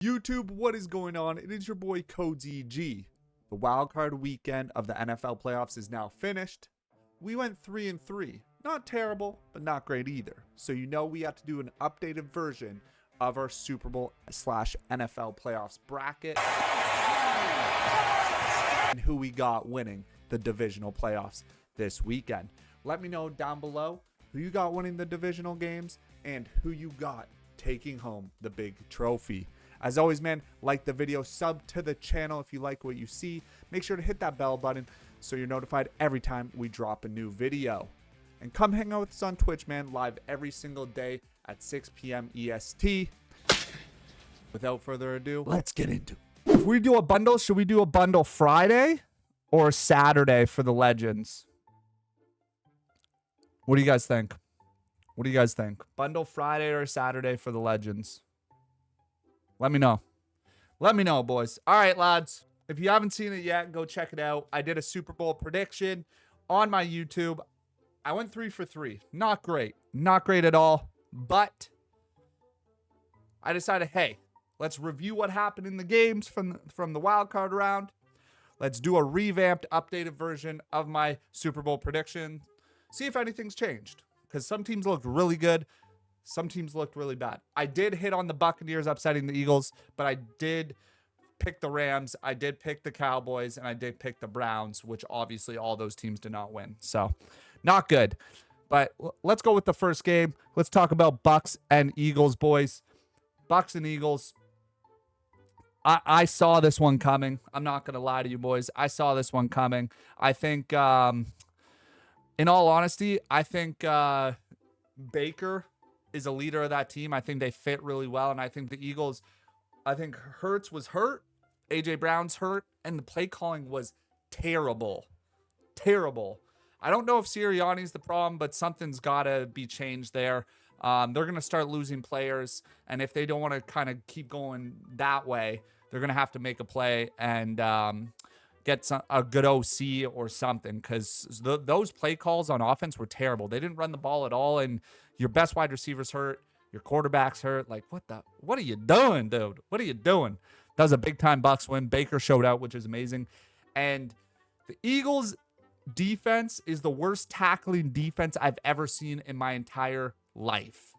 YouTube, what is going on? It is your boy Codes EG. The wildcard weekend of the NFL playoffs is now finished. We went 3-3. Not terrible, but not great either. So you know we have to do an updated version of our Super Bowl / NFL playoffs bracket and who we got winning the divisional playoffs this weekend. Let me know down below who you got winning the divisional games and who you got taking home the big trophy. As always, man, like the video, sub to the channel if you like what you see. Make sure to hit that bell button so you're notified every time we drop a new video. And come hang out with us on Twitch, man, live every single day at 6 p.m. EST. Without further ado, let's get into it. If we do a bundle, should we do a bundle Friday or Saturday for the Legends? What do you guys think? What do you guys think? Bundle Friday or Saturday for the Legends? Let me know. Let me know, boys. All right, lads. If you haven't seen it yet, go check it out. I did a Super Bowl prediction on my YouTube. I went 3 for 3. Not great. Not great at all. But I decided, hey, let's review what happened in the games from the wild card round. Let's do a revamped, updated version of my Super Bowl prediction. See if anything's changed. Because some teams looked really good. Some teams looked really bad. I did hit on the Buccaneers upsetting the Eagles, but I did pick the Rams, I did pick the Cowboys, and I did pick the Browns, which obviously all those teams did not win. So, not good. But let's go with the first game. Let's talk about Bucs and Eagles, boys. Bucs and Eagles. I saw this one coming. I'm not going to lie to you, boys. I saw this one coming. I think, in all honesty, I think Baker is a leader of that team. I think they fit really well. And I think the Eagles, I think Hurts was hurt. AJ Brown's hurt. And the play calling was terrible. Terrible. I don't know if Sirianni's the problem, but something's got to be changed there. They're going to start losing players. And if they don't want to kind of keep going that way, they're going to have to make a play and get a good OC or something. Because those play calls on offense were terrible. They didn't run the ball at all. And your best wide receiver's hurt. Your quarterback's hurt. Like, what are you doing, dude? What are you doing? That was a big-time Bucs win. Baker showed out, which is amazing. And the Eagles' defense is the worst tackling defense I've ever seen in my entire life.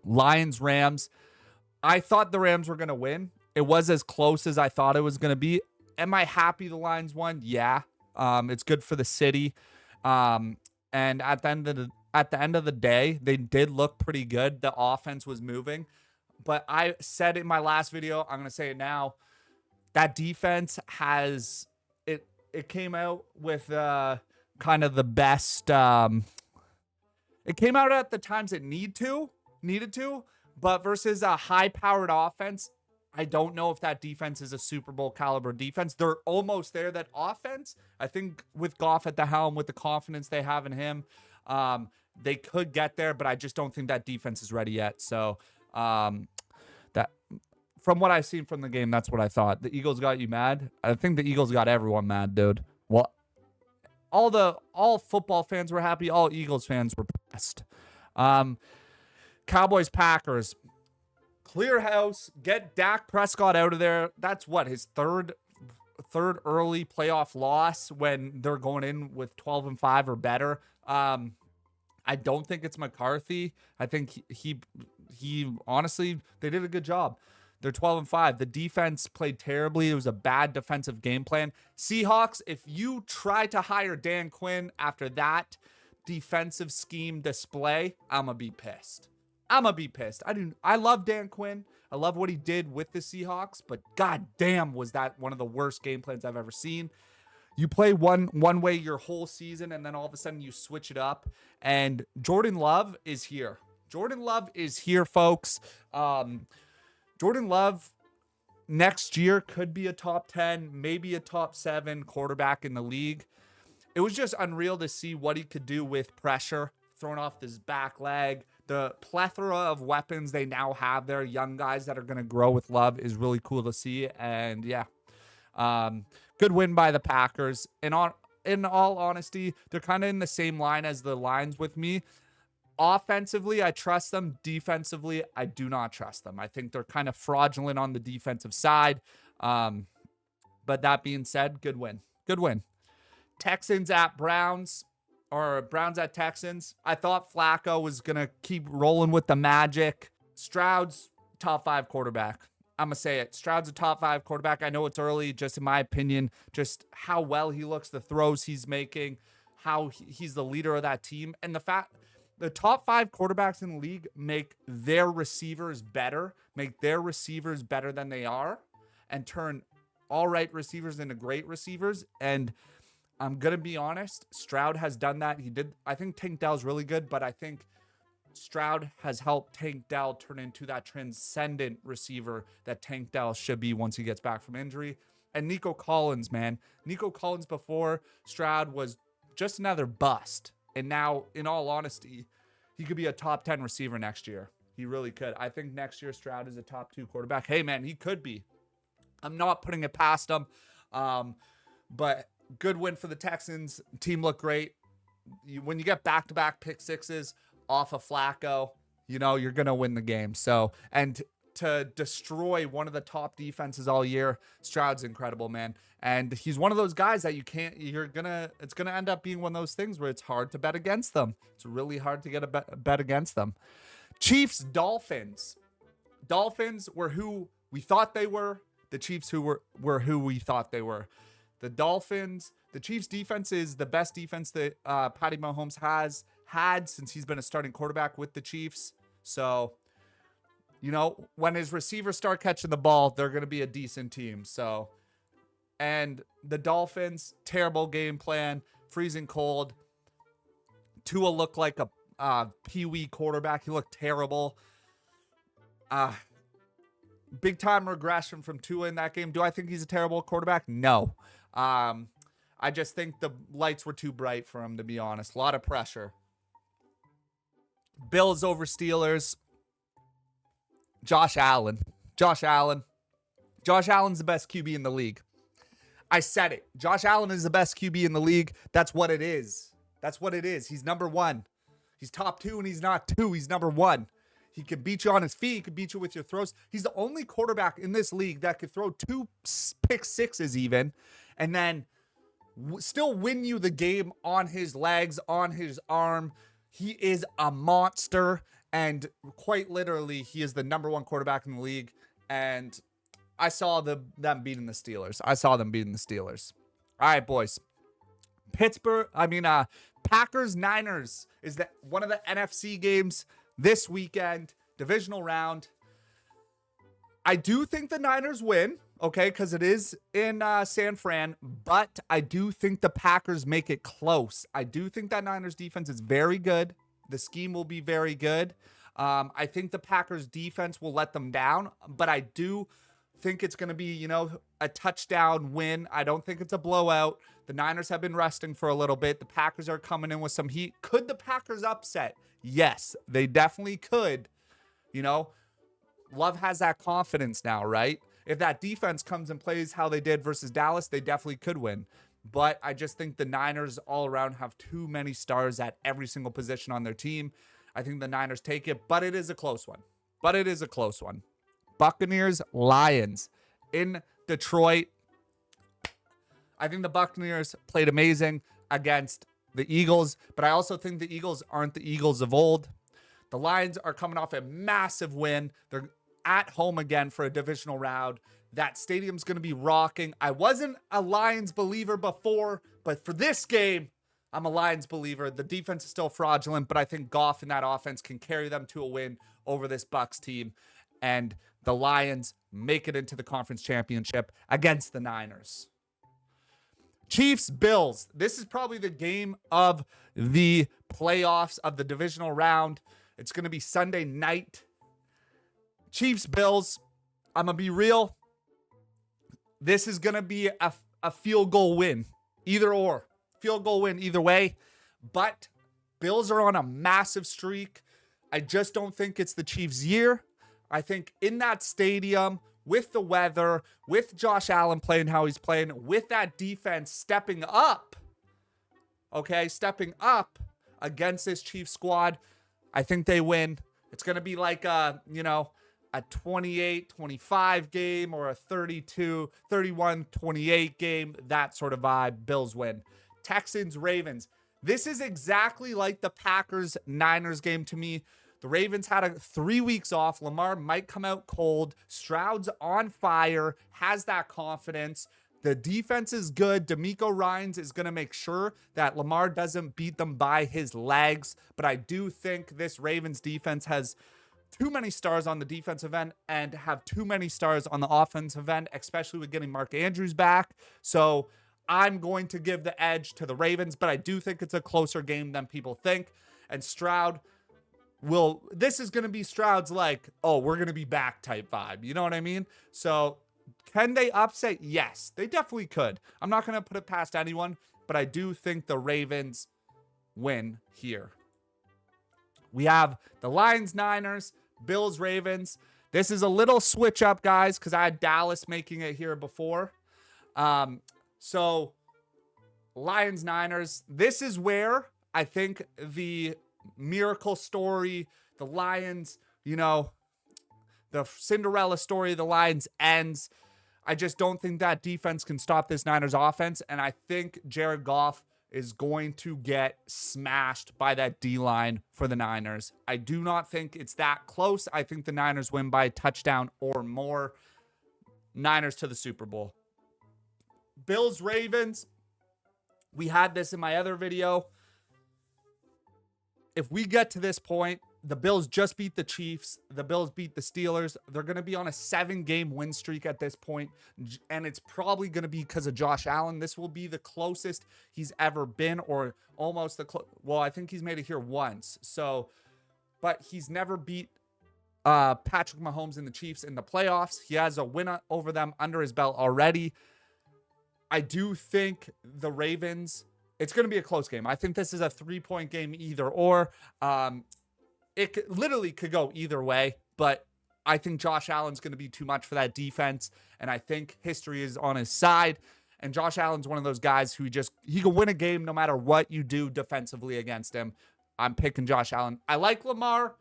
Lions, Rams. I thought the Rams were going to win. It was as close as I thought it was going to be. Am I happy the Lions won? Yeah. It's good for the city. And at the end of the day, they did look pretty good. The offense was moving. But I said in my last video, I'm going to say it now, that defense has it came out with kind of the best it came out at the times it needed to, but versus a high-powered offense, I don't know if that defense is a Super Bowl caliber defense. They're almost there. That offense, I think with Goff at the helm, with the confidence they have in him, they could get there, but I just don't think that defense is ready yet. So that from what I've seen from the game, that's what I thought. The Eagles got you mad. I think the Eagles got everyone mad, dude. Well, all football fans were happy. All Eagles fans were pissed. Cowboys, Packers. Clear house. Get Dak Prescott out of there. That's what, his third early playoff loss when they're going in with 12-5 or better. I don't think it's McCarthy. I think he honestly, they did a good job. They're 12-5. The defense played terribly. It was a bad defensive game plan. Seahawks, if you try to hire Dan Quinn after that defensive scheme display, I'm going to be pissed. I love Dan Quinn. I love what he did with the Seahawks, but goddamn was that one of the worst game plans I've ever seen. You play one way your whole season, and then all of a sudden you switch it up. And Jordan Love is here. Folks. Jordan Love next year could be a top 10, maybe a top 7 quarterback in the league. It was just unreal to see what he could do with pressure, throwing off this back leg. The plethora of weapons they now have there, young guys that are going to grow with Love, is really cool to see. And yeah, good win by the Packers. And in all honesty, they're kind of in the same line as the Lions with me. Offensively, I trust them. Defensively, I do not trust them. I think they're kind of fraudulent on the defensive side. But that being said, good win. Good win. Texans at Browns, or Browns at Texans. I thought Flacco was going to keep rolling with the magic. Stroud's top 5 quarterback. I'm going to say it. Stroud's a top 5 quarterback. I know it's early, just in my opinion, just how well he looks, the throws he's making, how he's the leader of that team. And the fact the top 5 quarterbacks in the league make their receivers better than they are, and turn all right receivers into great receivers. And I'm going to be honest, Stroud has done that. I think Tank Dell's really good, but I think Stroud has helped Tank Dell turn into that transcendent receiver that Tank Dell should be once he gets back from injury. And Nico Collins, man. Nico Collins before Stroud was just another bust. And now, in all honesty, he could be a top 10 receiver next year. He really could. I think next year Stroud is a top 2 quarterback. Hey, man, he could be. I'm not putting it past him. But good win for the Texans. Team looked great. When you get back-to-back pick sixes off of Flacco, you know, you're going to win the game. So, and to destroy one of the top defenses all year, Stroud's incredible, man. And he's one of those guys that it's going to end up being one of those things where it's hard to bet against them. It's really hard to get a bet against them. Chiefs, Dolphins. Dolphins were who we thought they were. The Chiefs were who we thought they were. The Chiefs defense is the best defense that Patty Mahomes has had since he's been a starting quarterback with the Chiefs. So, you know, when his receivers start catching the ball, they're going to be a decent team. So, and the Dolphins, terrible game plan, freezing cold. Tua looked like a pee-wee quarterback. He looked terrible. Big time regression from Tua in that game. Do I think he's a terrible quarterback? No. I just think the lights were too bright for him, to be honest. A lot of pressure. Bills over Steelers. Josh Allen. Josh Allen's the best QB in the league. I said it. Josh Allen is the best QB in the league. That's what it is. He's number 1. He's top 2 and he's not 2. He's number 1. He can beat you on his feet. He can beat you with your throws. He's the only quarterback in this league that could throw 2 pick sixes even, and then still win you the game on his legs, on his arm. He is a monster, and quite literally, he is the number 1 quarterback in the league. And I saw them beating the Steelers. All right, boys. Packers Niners is one of the NFC games this weekend, divisional round. I do think the Niners win, okay, because it is in San Fran, but I do think the Packers make it close. I do think that Niners defense is very good. The scheme will be very good. I think the Packers defense will let them down, but I do think it's going to be, a touchdown win. I don't think it's a blowout. The Niners have been resting for a little bit. The Packers are coming in with some heat. Could the Packers upset? Yes, they definitely could. Love has that confidence now, right? If that defense comes and plays how they did versus Dallas, they definitely could win. But I just think the Niners all around have too many stars at every single position on their team. I think the Niners take it, but it is a close one. Buccaneers, Lions in Detroit. I think the Buccaneers played amazing against the Eagles, but I also think the Eagles aren't the Eagles of old. The Lions are coming off a massive win. They're at home again for a divisional round. That stadium's going to be rocking. I wasn't a Lions believer before, but for this game, I'm a Lions believer. The defense is still fraudulent, but I think Goff and that offense can carry them to a win over this Bucs team. And the Lions make it into the conference championship against the Niners. Chiefs, Bills. This is probably the game of the playoffs of the divisional round. It's going to be Sunday night. Chiefs, Bills. I'm going to be real. This is going to be a field goal win. Either or. Field goal win either way. But Bills are on a massive streak. I just don't think it's the Chiefs' year. I think in that stadium, with the weather, with Josh Allen playing how he's playing, with that defense stepping up against this Chiefs squad, I think they win. It's going to be like a 28-25 game or a 31-28 game, that sort of vibe. Bills win. Texans, Ravens. This is exactly like the Packers-Niners game to me. The Ravens had 3 weeks off. Lamar might come out cold. Stroud's on fire, has that confidence. The defense is good. D'Amico Ryans is going to make sure that Lamar doesn't beat them by his legs. But I do think this Ravens defense has too many stars on the defensive end and have too many stars on the offensive end, especially with getting Mark Andrews back. So I'm going to give the edge to the Ravens, but I do think it's a closer game than people think. And Stroud this is going to be Stroud's like, oh, we're going to be back type vibe. You know what I mean? So can they upset? Yes, they definitely could. I'm not going to put it past anyone, but I do think the Ravens win here. We have the Lions, Niners, Bills, Ravens. This is a little switch up, guys, because I had Dallas making it here before. So Lions, Niners. This is where I think the miracle story, the Lions, the Cinderella story of the Lions ends. I just don't think that defense can stop this Niners offense. And I think Jared Goff is going to get smashed by that D-line for the Niners. I do not think it's that close. I think the Niners win by a touchdown or more. Niners to the Super Bowl. Bills, Ravens. We had this in my other video. If we get to this point, the Bills just beat the Chiefs. The Bills beat the Steelers. They're going to be on a 7-game win streak at this point, and it's probably going to be because of Josh Allen. This will be the closest he's ever been, or almost well, I think he's made it here once. So, but he's never beat Patrick Mahomes and the Chiefs in the playoffs. He has a win over them under his belt already. I do think the Ravens, it's going to be a close game. I think this is a 3-point game either or. It literally could go either way, but I think Josh Allen's going to be too much for that defense, and I think history is on his side. And Josh Allen's one of those guys who he can win a game no matter what you do defensively against him. I'm picking Josh Allen. I like Lamar,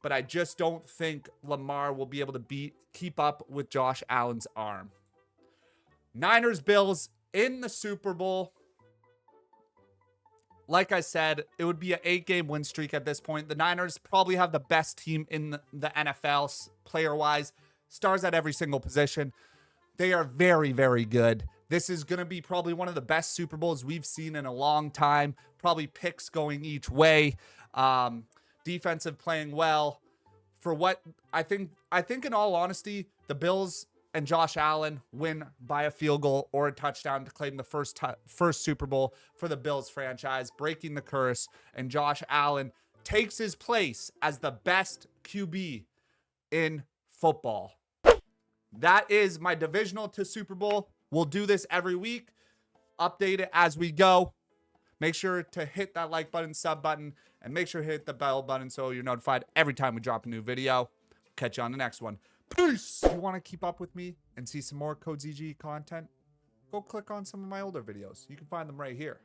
but I just don't think Lamar will be able to keep up with Josh Allen's arm. Niners, Bills in the Super Bowl. Like I said, it would be an 8-game win streak at this point. The Niners probably have the best team in the NFL player-wise. Stars at every single position. They are very, very good. This is going to be probably one of the best Super Bowls we've seen in a long time. Probably picks going each way. Defensive playing well. For what I think in all honesty, the Bills and Josh Allen win by a field goal or a touchdown to claim the first Super Bowl for the Bills franchise, breaking the curse, and Josh Allen takes his place as the best QB in football. That is my divisional to Super Bowl. We'll do this every week, update it as we go. Make sure to hit that like button, sub button, and make sure to hit the bell button so you're notified every time we drop a new video. Catch you on the next one. Peace! If you want to keep up with me and see some more CodesEG content, go click on some of my older videos. You can find them right here.